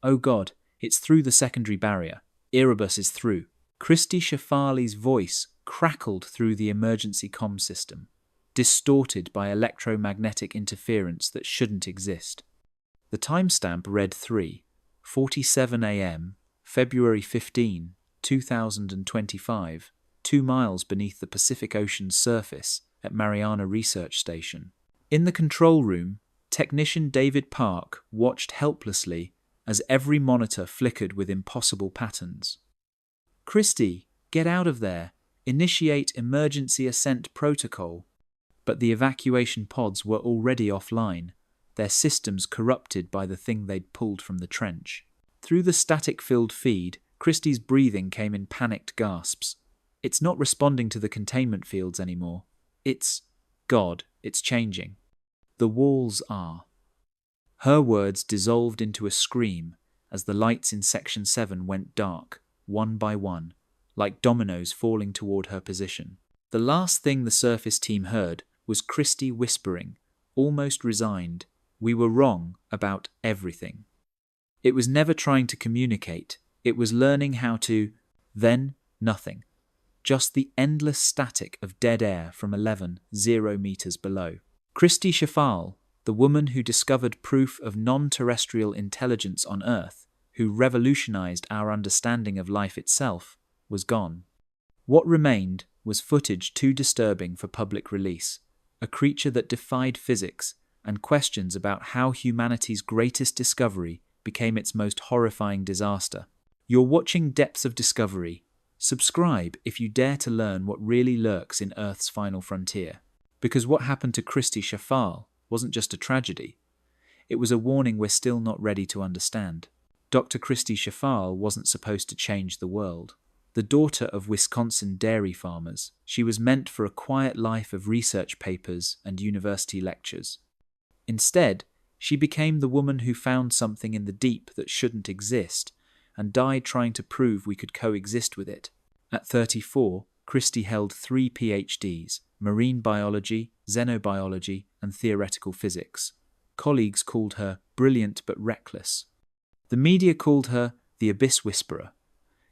Oh God, it's through the secondary barrier. Erebus is through. Christie Schafale's voice crackled through the emergency comm system, distorted by electromagnetic interference that shouldn't exist. The timestamp read 3:47 a.m., February 15, 2025, 2 miles beneath the Pacific Ocean's surface at Mariana Research Station. In the control room, technician David Park watched helplessly as every monitor flickered with impossible patterns. Christie, get out of there. Initiate emergency ascent protocol. But the evacuation pods were already offline, their systems corrupted by the thing they'd pulled from the trench. Through the static-filled feed, Christie's breathing came in panicked gasps. It's not responding to the containment fields anymore. God, it's changing. The walls are. Her words dissolved into a scream as the lights in Section 7 went dark, one by one, like dominoes falling toward her position. The last thing the surface team heard was Christie whispering, almost resigned, "We were wrong about everything." It was never trying to communicate, it was learning how to. Then, nothing. Just the endless static of dead air from 0 meters below. Christie Schafale, the woman who discovered proof of non-terrestrial intelligence on Earth, who revolutionized our understanding of life itself, was gone. What remained was footage too disturbing for public release, a creature that defied physics and questions about how humanity's greatest discovery became its most horrifying disaster. You're watching Depths of Discovery. Subscribe if you dare to learn what really lurks in Earth's final frontier. Because what happened to Christie Schafale wasn't just a tragedy. It was a warning we're still not ready to understand. Dr. Christie Schafale wasn't supposed to change the world. The daughter of Wisconsin dairy farmers, she was meant for a quiet life of research papers and university lectures. Instead, she became the woman who found something in the deep that shouldn't exist and died trying to prove we could coexist with it. At 34, Christie held 3 PhDs, marine biology, xenobiology, and theoretical physics. Colleagues called her brilliant but reckless. The media called her the Abyss Whisperer.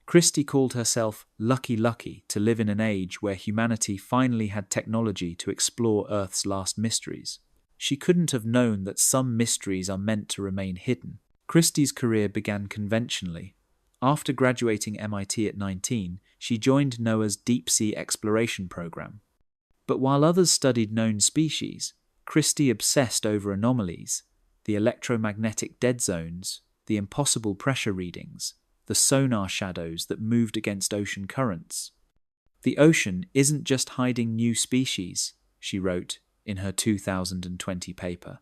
Christie called herself lucky to live in an age where humanity finally had technology to explore Earth's last mysteries. She couldn't have known that some mysteries are meant to remain hidden. Christie's career began conventionally. After graduating MIT at 19, she joined NOAA's deep-sea exploration program. But while others studied known species, Christie obsessed over anomalies, the electromagnetic dead zones, the impossible pressure readings, the sonar shadows that moved against ocean currents. The ocean isn't just hiding new species, she wrote in her 2020 paper.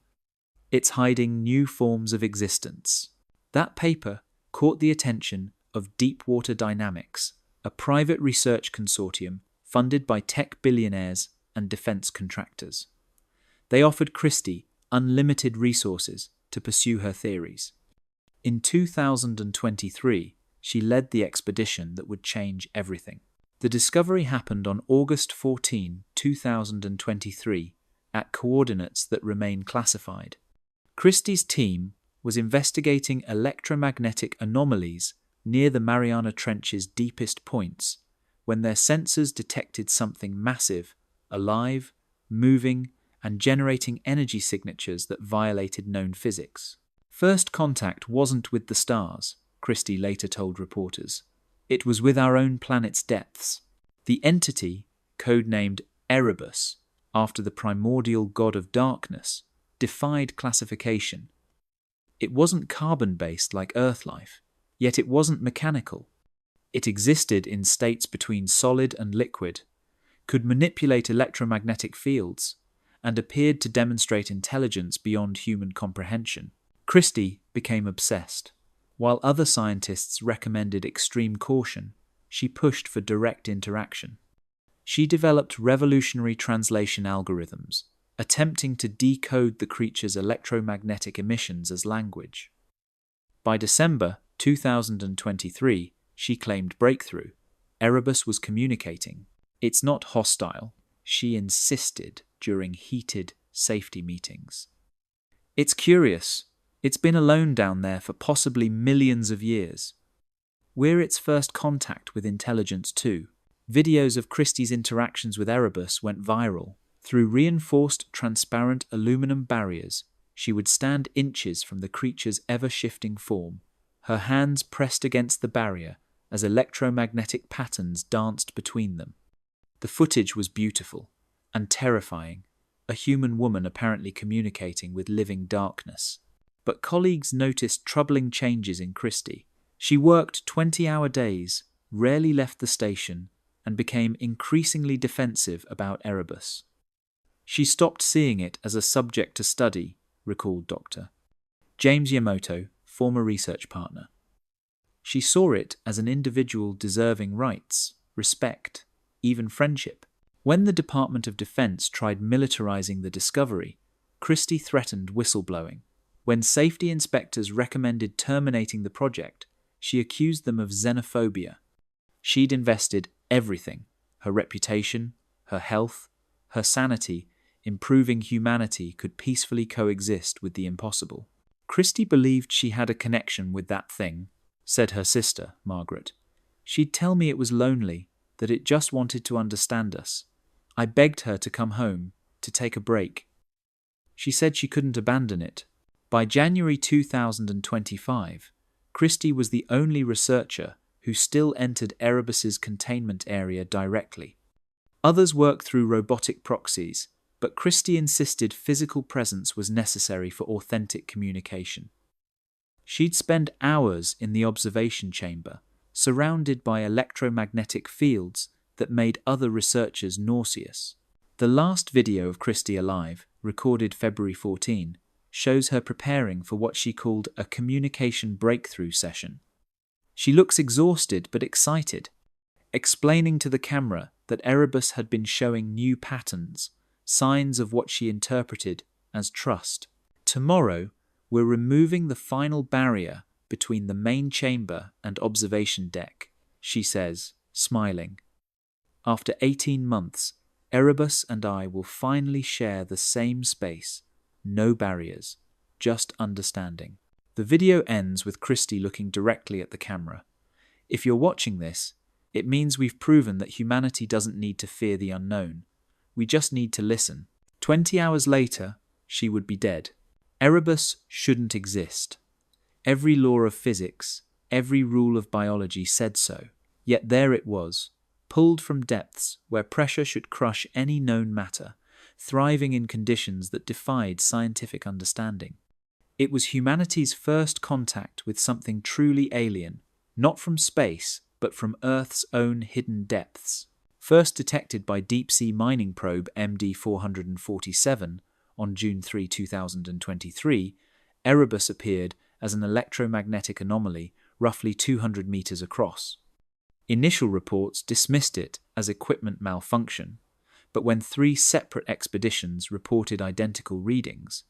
It's hiding new forms of existence. That paper caught the attention of Deepwater Dynamics, a private research consortium funded by tech billionaires and defense contractors. They offered Christie unlimited resources to pursue her theories. In 2023, she led the expedition that would change everything. The discovery happened on August 14, 2023, at coordinates that remain classified. Christie's team was investigating electromagnetic anomalies near the Mariana Trench's deepest points when their sensors detected something massive, alive, moving, and generating energy signatures that violated known physics. First contact wasn't with the stars, Christie later told reporters. It was with our own planet's depths. The entity, codenamed Erebus, after the primordial god of darkness, defied classification. It wasn't carbon-based like Earth life, yet it wasn't mechanical. It existed in states between solid and liquid, could manipulate electromagnetic fields, and appeared to demonstrate intelligence beyond human comprehension. Christie became obsessed. While other scientists recommended extreme caution, she pushed for direct interaction. She developed revolutionary translation algorithms, attempting to decode the creature's electromagnetic emissions as language. By December 2023, she claimed breakthrough. Erebus was communicating. It's not hostile, she insisted during heated safety meetings. It's curious, It's been alone down there for possibly millions of years. We're its first contact with intelligence too. Videos of Christie's interactions with Erebus went viral. Through reinforced, transparent aluminum barriers, she would stand inches from the creature's ever-shifting form, her hands pressed against the barrier as electromagnetic patterns danced between them. The footage was beautiful and terrifying, a human woman apparently communicating with living darkness. But colleagues noticed troubling changes in Christie. She worked 20-hour days, rarely left the station, and became increasingly defensive about Erebus. She stopped seeing it as a subject to study, recalled Dr. James Yamoto, former research partner. She saw it as an individual deserving rights, respect, even friendship. When the Department of Defense tried militarizing the discovery, Christie threatened whistleblowing. When safety inspectors recommended terminating the project, she accused them of xenophobia. She'd invested everything, her reputation, her health, her sanity, in proving humanity could peacefully coexist with the impossible. Christie believed she had a connection with that thing, said her sister, Margaret. She'd tell me it was lonely, that it just wanted to understand us. I begged her to come home, to take a break. She said she couldn't abandon it. By January 2025, Christie was the only researcher who still entered Erebus's containment area directly. Others worked through robotic proxies, but Christie insisted physical presence was necessary for authentic communication. She'd spend hours in the observation chamber, surrounded by electromagnetic fields that made other researchers nauseous. The last video of Christie alive, recorded February 14, shows her preparing for what she called a communication breakthrough session. She looks exhausted but excited, explaining to the camera that Erebus had been showing new patterns, signs of what she interpreted as trust. Tomorrow, we're removing the final barrier between the main chamber and observation deck, she says, smiling. After 18 months, Erebus and I will finally share the same space, no barriers, just understanding. The video ends with Christie looking directly at the camera. If you're watching this, it means we've proven that humanity doesn't need to fear the unknown. We just need to listen. 20 hours later, she would be dead. Erebus shouldn't exist. Every law of physics, every rule of biology said so. Yet there it was, pulled from depths where pressure should crush any known matter, thriving in conditions that defied scientific understanding. It was humanity's first contact with something truly alien, not from space, but from Earth's own hidden depths. First detected by deep-sea mining probe MD-447 on June 3, 2023, Erebus appeared as an electromagnetic anomaly roughly 200 meters across. Initial reports dismissed it as equipment malfunction, but when 3 separate expeditions reported identical readings,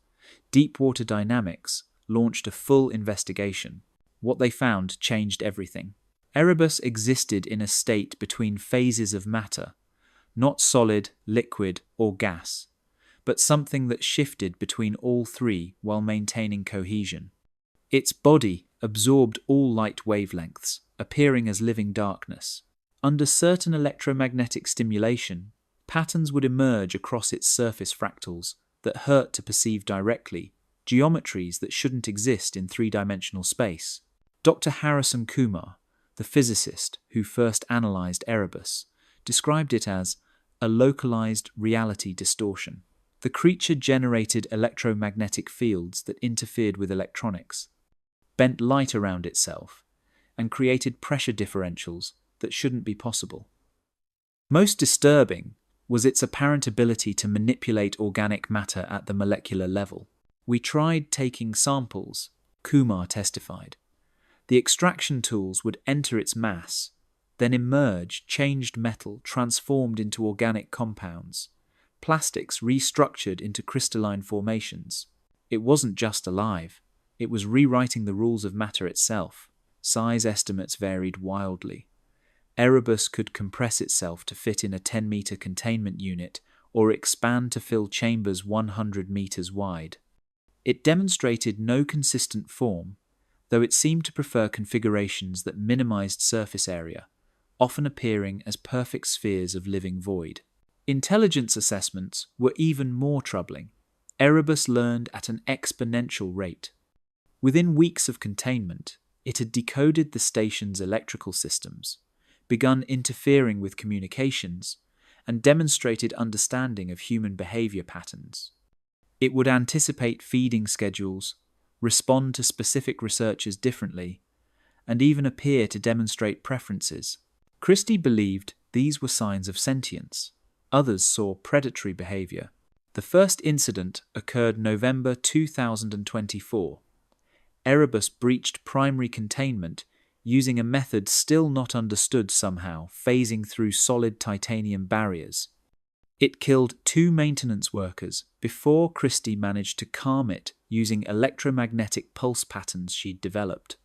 Deepwater Dynamics launched a full investigation. What they found changed everything. Erebus existed in a state between phases of matter, not solid, liquid, or gas, but something that shifted between all three while maintaining cohesion. Its body absorbed all light wavelengths, appearing as living darkness. Under certain electromagnetic stimulation, patterns would emerge across its surface fractals that hurt to perceive directly, geometries that shouldn't exist in three-dimensional space. Dr. Harrison Kumar, the physicist who first analyzed Erebus, described it as a localized reality distortion. The creature generated electromagnetic fields that interfered with electronics, bent light around itself, and created pressure differentials that shouldn't be possible. Most disturbing was its apparent ability to manipulate organic matter at the molecular level. We tried taking samples, Kumar testified. The extraction tools would enter its mass, then emerge changed metal transformed into organic compounds, plastics restructured into crystalline formations. It wasn't just alive, it was rewriting the rules of matter itself. Size estimates varied wildly. Erebus could compress itself to fit in a 10-meter containment unit or expand to fill chambers 100 meters wide. It demonstrated no consistent form, though it seemed to prefer configurations that minimized surface area, often appearing as perfect spheres of living void. Intelligence assessments were even more troubling. Erebus learned at an exponential rate. Within weeks of containment, it had decoded the station's electrical systems, begun interfering with communications, and demonstrated understanding of human behavior patterns. It would anticipate feeding schedules, respond to specific researchers differently, and even appear to demonstrate preferences. Christie believed these were signs of sentience. Others saw predatory behavior. The first incident occurred November 2024. Erebus breached primary containment using a method still not understood somehow, phasing through solid titanium barriers. It killed 2 maintenance workers before Christie managed to calm it using electromagnetic pulse patterns she'd developed.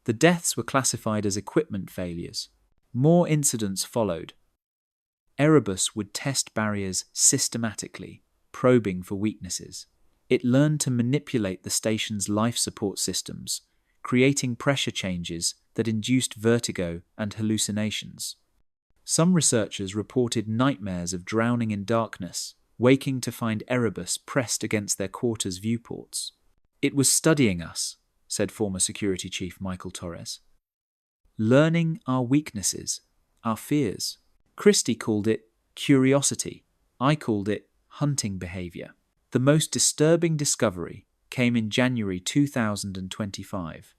The deaths were classified as equipment failures. More incidents followed. Erebus would test barriers systematically, probing for weaknesses. It learned to manipulate the station's life support systems, creating pressure changes that induced vertigo and hallucinations. Some researchers reported nightmares of drowning in darkness, waking to find Erebus pressed against their quarters' viewports. "It was studying us," said former security chief Michael Torres. "Learning our weaknesses, our fears." Christie called it curiosity. I called it hunting behavior. The most disturbing discovery came in January 2025.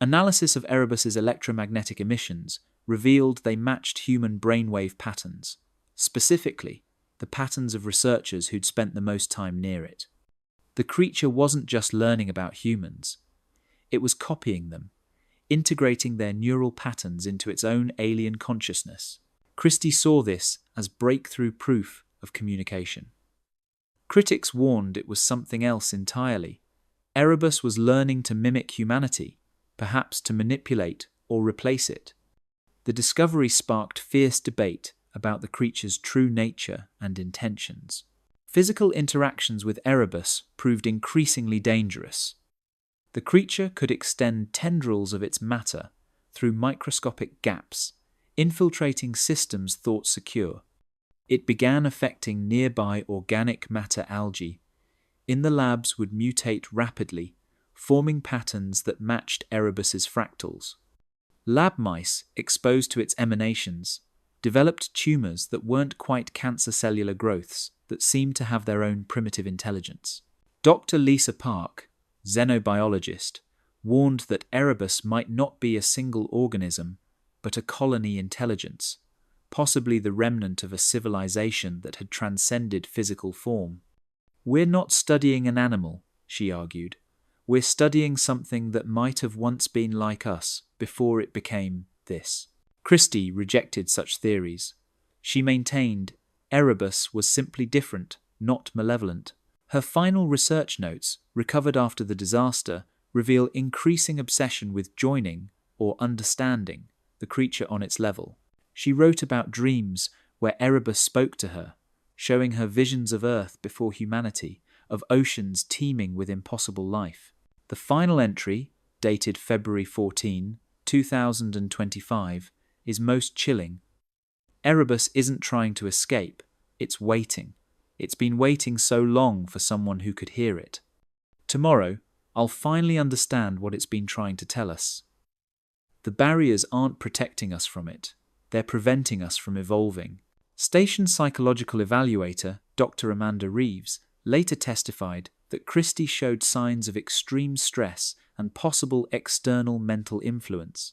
Analysis of Erebus's electromagnetic emissions revealed they matched human brainwave patterns, specifically the patterns of researchers who'd spent the most time near it. The creature wasn't just learning about humans, it was copying them, integrating their neural patterns into its own alien consciousness. Christie saw this as breakthrough proof of communication. Critics warned it was something else entirely. Erebus was learning to mimic humanity, perhaps to manipulate or replace it. The discovery sparked fierce debate about the creature's true nature and intentions. Physical interactions with Erebus proved increasingly dangerous. The creature could extend tendrils of its matter through microscopic gaps, infiltrating systems thought secure. It began affecting nearby organic matter algae. In the labs would mutate rapidly, forming patterns that matched Erebus's fractals. Lab mice, exposed to its emanations, developed tumors that weren't quite cancer cellular growths that seemed to have their own primitive intelligence. Dr. Lisa Park, xenobiologist, warned that Erebus might not be a single organism, but a colony intelligence, possibly the remnant of a civilization that had transcended physical form. "We're not studying an animal," she argued. "We're studying something that might have once been like us before it became this." Christie rejected such theories. She maintained Erebus was simply different, not malevolent. Her final research notes, recovered after the disaster, reveal increasing obsession with joining, or understanding, the creature on its level. She wrote about dreams where Erebus spoke to her, showing her visions of Earth before humanity, of oceans teeming with impossible life. The final entry, dated February 14, 2025, is most chilling. Erebus isn't trying to escape, it's waiting. It's been waiting so long for someone who could hear it. Tomorrow, I'll finally understand what it's been trying to tell us. The barriers aren't protecting us from it, they're preventing us from evolving. Station psychological evaluator Dr. Amanda Reeves later testified that Christie showed signs of extreme stress and possible external mental influence,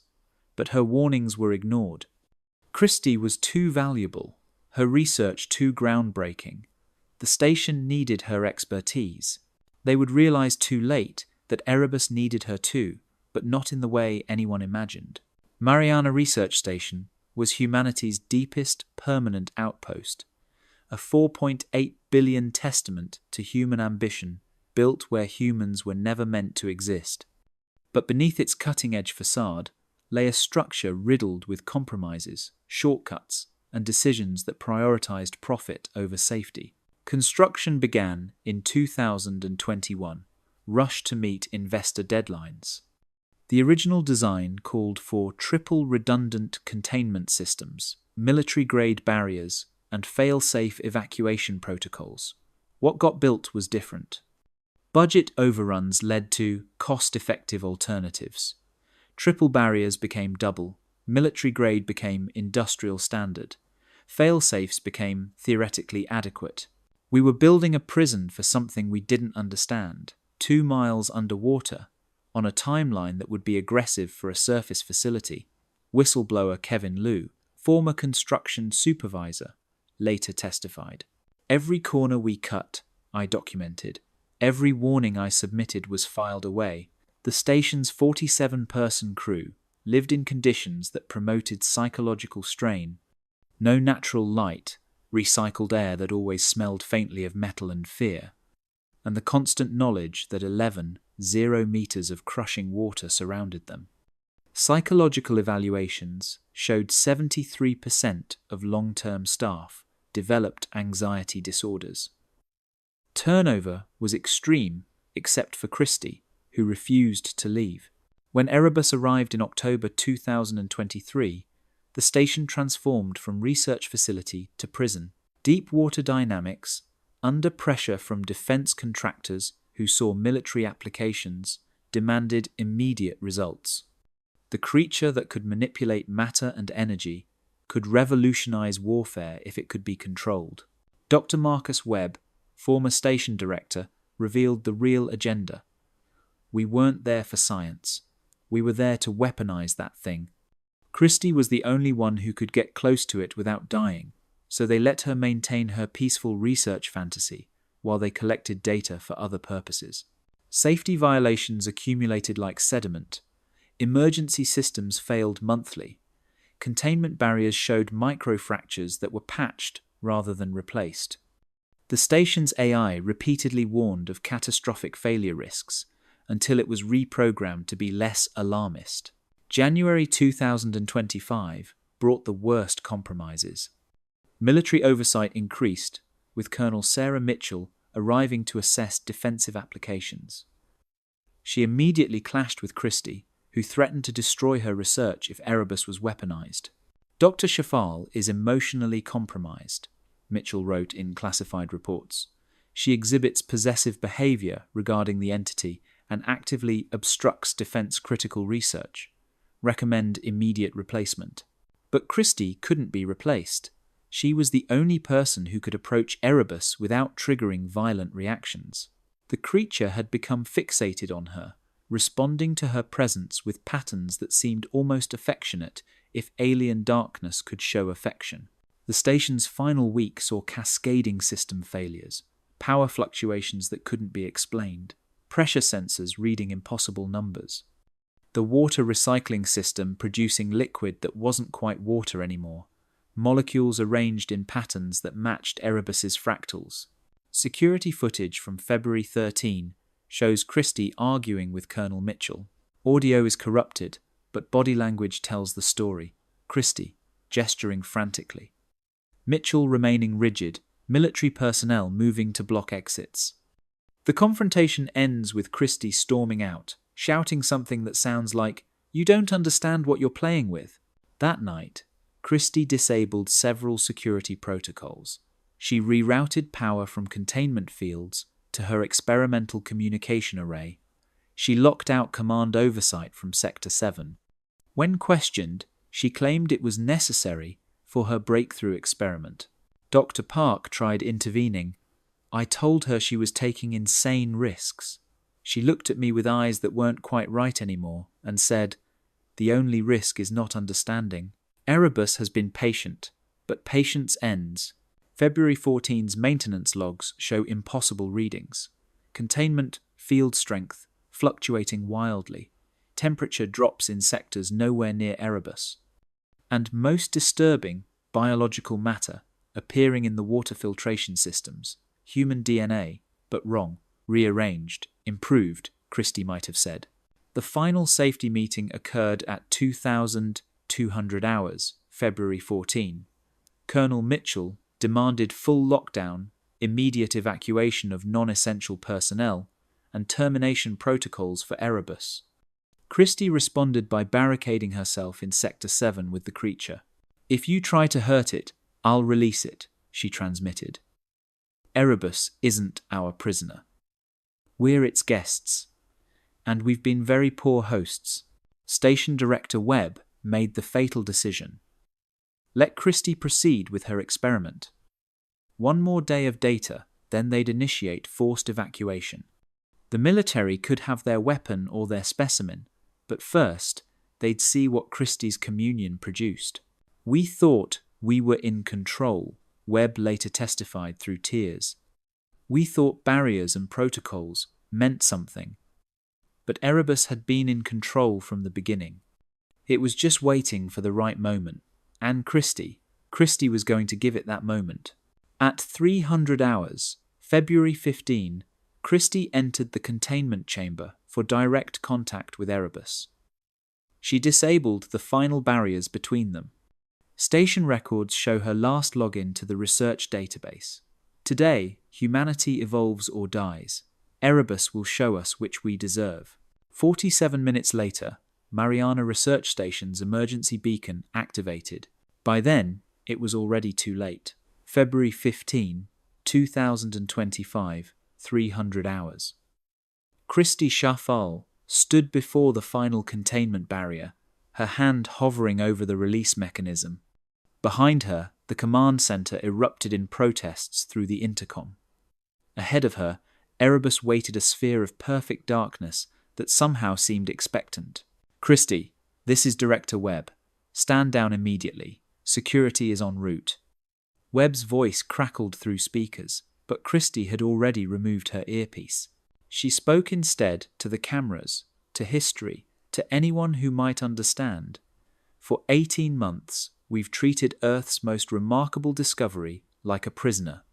but her warnings were ignored. Christie was too valuable, her research too groundbreaking. The station needed her expertise. They would realize too late that Erebus needed her too, but not in the way anyone imagined. Mariana Research Station was humanity's deepest permanent outpost, a 4.8 billion testament to human ambition built where humans were never meant to exist. But beneath its cutting-edge facade lay a structure riddled with compromises, shortcuts, and decisions that prioritized profit over safety. Construction began in 2021, rush to meet investor deadlines. The original design called for triple redundant containment systems, military-grade barriers, and fail-safe evacuation protocols. What got built was different. Budget overruns led to cost-effective alternatives. Triple barriers became double, military-grade became industrial standard, fail-safes became theoretically adequate. We were building a prison for something we didn't understand, 2 miles underwater, on a timeline that would be aggressive for a surface facility. Whistleblower Kevin Liu, former construction supervisor, later testified. Every corner we cut, I documented. Every warning I submitted was filed away. The station's 47-person crew lived in conditions that promoted psychological strain. No natural light, recycled air that always smelled faintly of metal and fear, and the constant knowledge that 0 meters of crushing water surrounded them. Psychological evaluations showed 73% of long-term staff developed anxiety disorders. Turnover was extreme, except for Christie, who refused to leave. When Erebus arrived in October 2023, the station transformed from research facility to prison. Deep water dynamics, under pressure from defense contractors who saw military applications, demanded immediate results. The creature that could manipulate matter and energy could revolutionize warfare if it could be controlled. Dr. Marcus Webb, former station director, revealed the real agenda. We weren't there for science. We were there to weaponize that thing. Christie was the only one who could get close to it without dying, so they let her maintain her peaceful research fantasy while they collected data for other purposes. Safety violations accumulated like sediment. Emergency systems failed monthly. Containment barriers showed microfractures that were patched rather than replaced. The station's AI repeatedly warned of catastrophic failure risks until it was reprogrammed to be less alarmist. January 2025 brought the worst compromises. Military oversight increased, with Colonel Sarah Mitchell arriving to assess defensive applications. She immediately clashed with Christie, who threatened to destroy her research if Erebus was weaponized. Dr. Schafale is emotionally compromised, Mitchell wrote in classified reports. She exhibits possessive behavior regarding the entity and actively obstructs defense-critical research. Recommend immediate replacement. But Christie couldn't be replaced. She was the only person who could approach Erebus without triggering violent reactions. The creature had become fixated on her, responding to her presence with patterns that seemed almost affectionate if alien darkness could show affection. The station's final week saw cascading system failures, power fluctuations that couldn't be explained, pressure sensors reading impossible numbers. The water recycling system producing liquid that wasn't quite water anymore, molecules arranged in patterns that matched Erebus's fractals. Security footage from February 13 shows Christie arguing with Colonel Mitchell. Audio is corrupted, but body language tells the story. Christie, gesturing frantically. Mitchell remaining rigid, military personnel moving to block exits. The confrontation ends with Christie storming out, shouting something that sounds like, "You don't understand what you're playing with." That night, Christie disabled several security protocols. She rerouted power from containment fields to her experimental communication array. She locked out command oversight from Sector 7. When questioned, she claimed it was necessary for her breakthrough experiment. Dr. Park tried intervening. I told her she was taking insane risks. She looked at me with eyes that weren't quite right anymore and said, "The only risk is not understanding." Erebus has been patient, but patience ends. February 14's maintenance logs show impossible readings. Containment, field strength, fluctuating wildly. Temperature drops in sectors nowhere near Erebus. And most disturbing, biological matter appearing in the water filtration systems. Human DNA, but wrong, rearranged, improved, Christie might have said. The final safety meeting occurred at 2,200 hours, February 14. Colonel Mitchell demanded full lockdown, immediate evacuation of non-essential personnel, and termination protocols for Erebus. Christie responded by barricading herself in Sector 7 with the creature. "If you try to hurt it, I'll release it," she transmitted. "Erebus isn't our prisoner. We're its guests. And we've been very poor hosts." Station Director Webb made the fatal decision. Let Christie proceed with her experiment. One more day of data, then they'd initiate forced evacuation. The military could have their weapon or their specimen, but first, they'd see what Christie's communion produced. "We thought we were in control," Webb later testified through tears. "We thought barriers and protocols meant something. But Erebus had been in control from the beginning. It was just waiting for the right moment. And Christie was going to give it that moment." At 300 hours, February 15, Christie entered the containment chamber for direct contact with Erebus. She disabled the final barriers between them. Station records show her last login to the research database. "Today, humanity evolves or dies. Erebus will show us which we deserve." 47 minutes later, Mariana Research Station's emergency beacon activated. By then, it was already too late. February 15, 2025, 300 hours. Christie Schafale stood before the final containment barrier, her hand hovering over the release mechanism. Behind her, the command center erupted in protests through the intercom. Ahead of her, Erebus waited a sphere of perfect darkness that somehow seemed expectant. "Christie, this is Director Webb. Stand down immediately. Security is en route." Webb's voice crackled through speakers, but Christie had already removed her earpiece. She spoke instead to the cameras, to history, to anyone who might understand. "For 18 months, we've treated Earth's most remarkable discovery like a prisoner.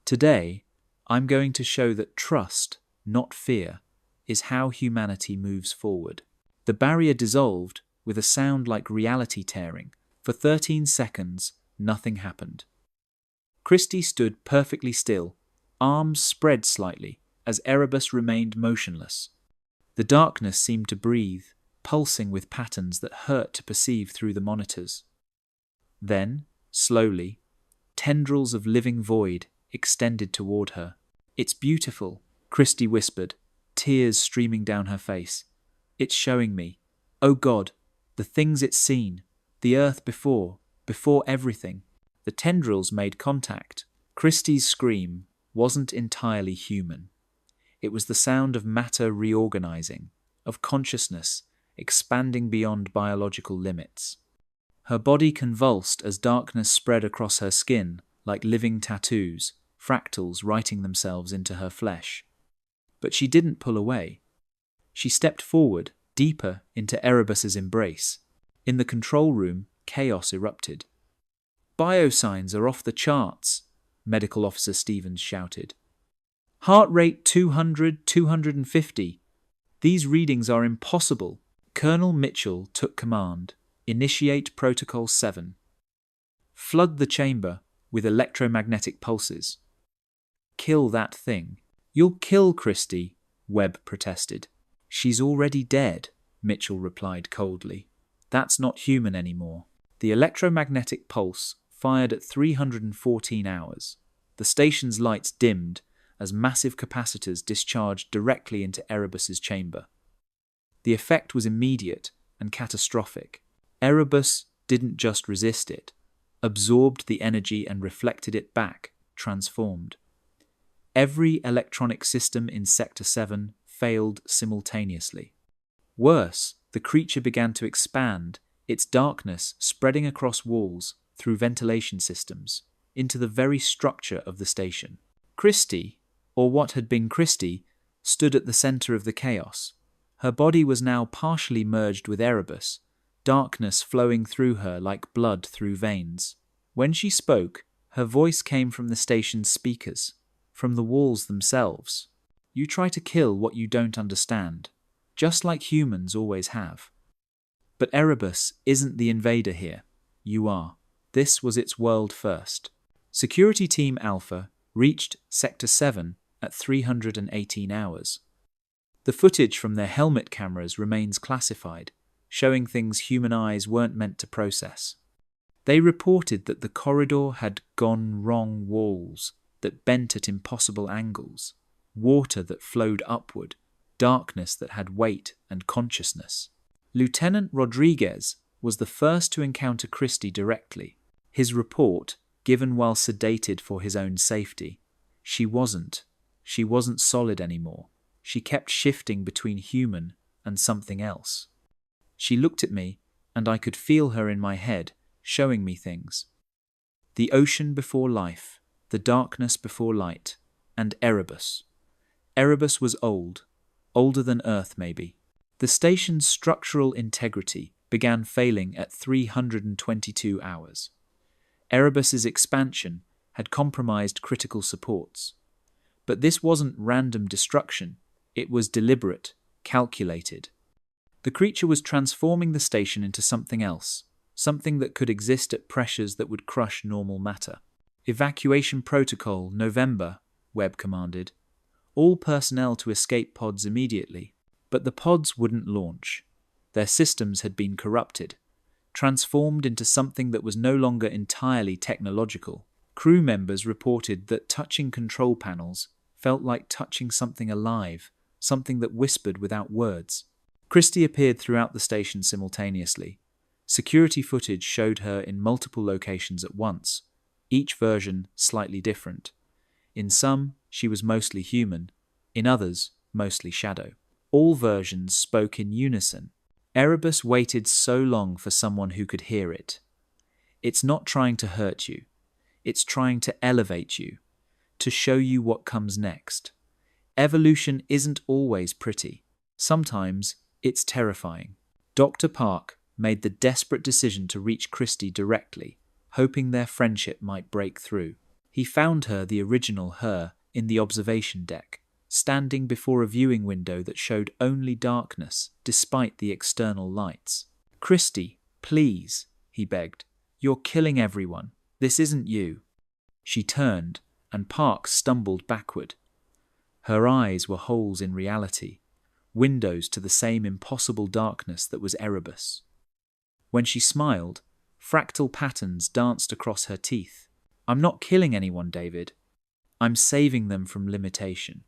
Today, I'm going to show that trust, not fear, is how humanity moves forward." The barrier dissolved with a sound like reality tearing. For 13 seconds, nothing happened. Christie stood perfectly still, arms spread slightly, as Erebus remained motionless. The darkness seemed to breathe, pulsing with patterns that hurt to perceive through the monitors. Then, slowly, tendrils of living void extended toward her. "It's beautiful," Christie whispered, tears streaming down her face. "It's showing me, oh God, the things it's seen, the Earth before everything." The tendrils made contact. Christie's scream wasn't entirely human. It was the sound of matter reorganizing, of consciousness expanding beyond biological limits. Her body convulsed as darkness spread across her skin like living tattoos, fractals writing themselves into her flesh. But she didn't pull away. She stepped forward, deeper into Erebus's embrace. In the control room, chaos erupted. "Biosigns are off the charts," Medical Officer Stevens shouted. "Heart rate 200, 250. These readings are impossible." Colonel Mitchell took command. "Initiate Protocol 7. Flood the chamber with electromagnetic pulses." "Kill that thing." "You'll kill Christie," Webb protested. "She's already dead," Mitchell replied coldly. "That's not human anymore." The electromagnetic pulse fired at 314 hours. The station's lights dimmed as massive capacitors discharged directly into Erebus's chamber. The effect was immediate and catastrophic. Erebus didn't just resist it, absorbed the energy and reflected it back, transformed. Every electronic system in Sector 7 failed simultaneously. Worse, the creature began to expand, its darkness spreading across walls, through ventilation systems, into the very structure of the station. Christie, or what had been Christie, stood at the center of the chaos. Her body was now partially merged with Erebus, darkness flowing through her like blood through veins. When she spoke, her voice came from the station's speakers, from the walls themselves. "You try to kill what you don't understand, just like humans always have. But Erebus isn't the invader here. You are. This was its world first." Security Team Alpha reached Sector 7 at 318 hours. The footage from their helmet cameras remains classified, showing things human eyes weren't meant to process. They reported that the corridor had gone wrong walls that bent at impossible angles, water that flowed upward, darkness that had weight and consciousness. Lieutenant Rodriguez was the first to encounter Christie directly. His report, given while sedated for his own safety, she wasn't solid anymore. She kept shifting between human and something else. She looked at me, and I could feel her in my head, showing me things. The ocean before life, the darkness before light, and Erebus. Erebus was old, older than Earth maybe. The station's structural integrity began failing at 322 hours. Erebus's expansion had compromised critical supports. But this wasn't random destruction, it was deliberate, calculated. The creature was transforming the station into something else, something that could exist at pressures that would crush normal matter. Evacuation protocol, November, Webb commanded. All personnel to escape pods immediately. But the pods wouldn't launch. Their systems had been corrupted, transformed into something that was no longer entirely technological. Crew members reported that touching control panels felt like touching something alive, something that whispered without words. Christie appeared throughout the station simultaneously. Security footage showed her in multiple locations at once, each version slightly different. In some, she was mostly human, in others, mostly shadow. All versions spoke in unison. Erebus waited so long for someone who could hear it. It's not trying to hurt you. It's trying to elevate you, to show you what comes next. Evolution isn't always pretty. Sometimes it's terrifying. Dr. Park made the desperate decision to reach Christie directly, hoping their friendship might break through. He found her, the original her, in the observation deck, standing before a viewing window that showed only darkness despite the external lights. "Christie, please," he begged. "You're killing everyone. This isn't you." She turned, and Park stumbled backward. Her eyes were holes in reality, windows to the same impossible darkness that was Erebus. When she smiled, fractal patterns danced across her teeth. "I'm not killing anyone, David. I'm saving them from limitation.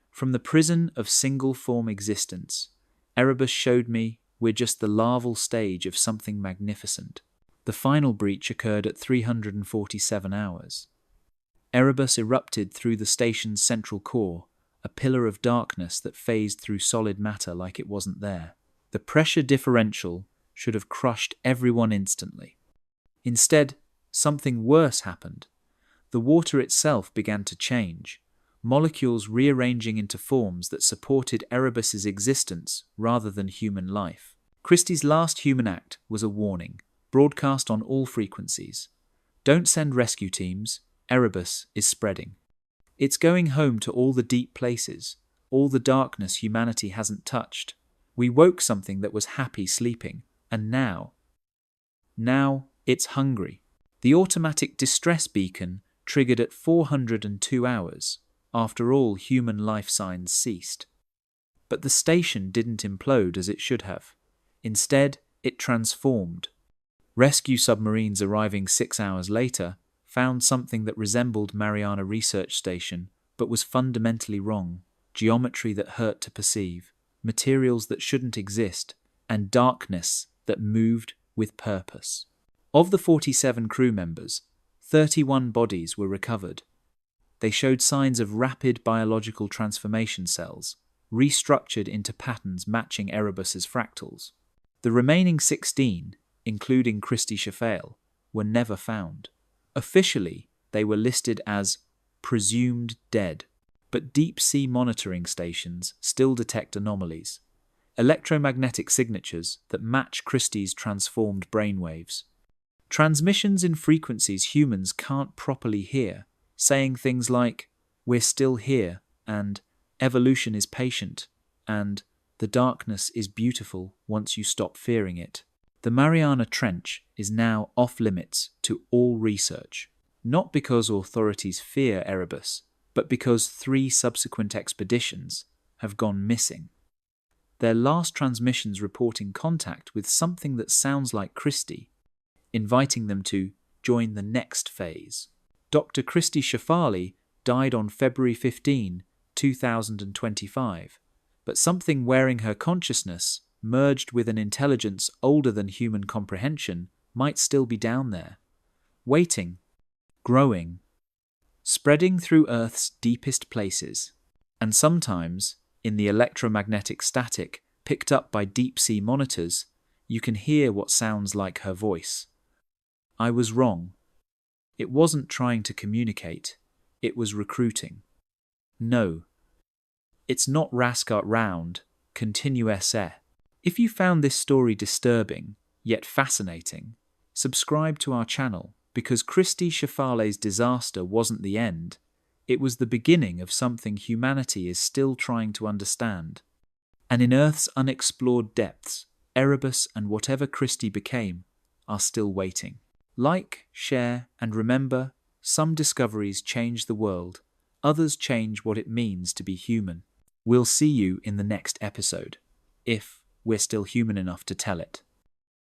From the prison of single-form existence, Erebus showed me we're just the larval stage of something magnificent." The final breach occurred at 347 hours. Erebus erupted through the station's central core, a pillar of darkness that phased through solid matter like it wasn't there. The pressure differential should have crushed everyone instantly. Instead, something worse happened. The water itself began to change, molecules rearranging into forms that supported Erebus's existence rather than human life. Christie's last human act was a warning, broadcast on all frequencies. "Don't send rescue teams. Erebus is spreading. It's going home to all the deep places, all the darkness humanity hasn't touched. We woke something that was happy sleeping, and now it's hungry." The automatic distress beacon triggered at 402 hours. After all human life signs ceased. But the station didn't implode as it should have. Instead, it transformed. Rescue submarines arriving 6 hours later found something that resembled Mariana Research Station, but was fundamentally wrong. Geometry that hurt to perceive, materials that shouldn't exist, and darkness that moved with purpose. Of the 47 crew members, 31 bodies were recovered. They showed signs of rapid biological transformation cells, restructured into patterns matching Erebus's fractals. The remaining 16, including Christie Schafale, were never found. Officially, they were listed as presumed dead, but deep-sea monitoring stations still detect anomalies, electromagnetic signatures that match Christie's transformed brainwaves. Transmissions in frequencies humans can't properly hear, saying things like, "We're still here," and "Evolution is patient," and "The darkness is beautiful once you stop fearing it." The Mariana Trench is now off-limits to all research, not because authorities fear Erebus, but because 3 subsequent expeditions have gone missing. their last transmissions reporting contact with something that sounds like Christie, inviting them to join the next phase. Dr. Christie Schafale died on February 15, 2025, but something wearing her consciousness, merged with an intelligence older than human comprehension, might still be down there, waiting, growing, spreading through Earth's deepest places. And sometimes, in the electromagnetic static picked up by deep-sea monitors, you can hear what sounds like her voice. I was wrong. It wasn't trying to communicate, it was recruiting. No, it's not Rascart Round, continue esse. If you found this story disturbing, yet fascinating, subscribe to our channel, because Christie Schafale's disaster wasn't the end. It was the beginning of something humanity is still trying to understand. And in Earth's unexplored depths, Erebus and whatever Christie became are still waiting. Like, share, and remember, some discoveries change the world, others change what it means to be human. We'll see you in the next episode, if we're still human enough to tell it.